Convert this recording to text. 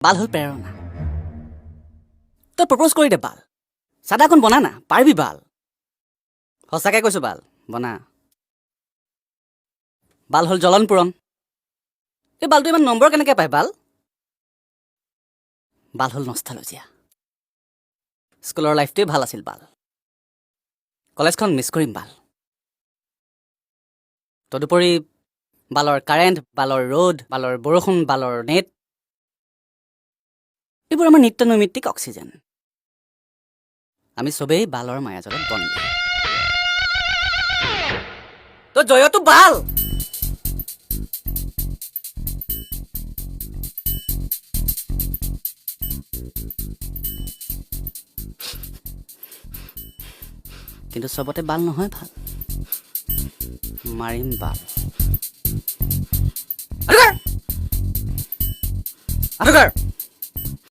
বাল হ'ল প্ৰেৰণা তই প্ৰপ'জ কৰি দে বাল চাদা অকণ বনা না পাৰিবি বাল সঁচাকৈ কৈছোঁ বাল বনা বাল হ'ল জ্বলন পূৰণ এই বালটো ইমান নম্বৰ কেনেকৈ পায় বাল বাল হ'ল নষ্টালজিয়া স্কুলৰ লাইফটোৱে ভাল আছিল বাল কলেজখন মিছ কৰিম বাল তদুপৰি বালৰ কাৰেণ্ট বালৰ ৰ'দ বালৰ বৰষুণ বালৰ নেট এইবোৰ আমাৰ নিত্য নৈমিত্তিক অক্সিজেন আমি চবেই বালৰ মায়াজলত বন্দী তো জয়তো বাল কিন্তু চবতে বাল নহয় ভাল মাৰিম বাল আটুকাৰ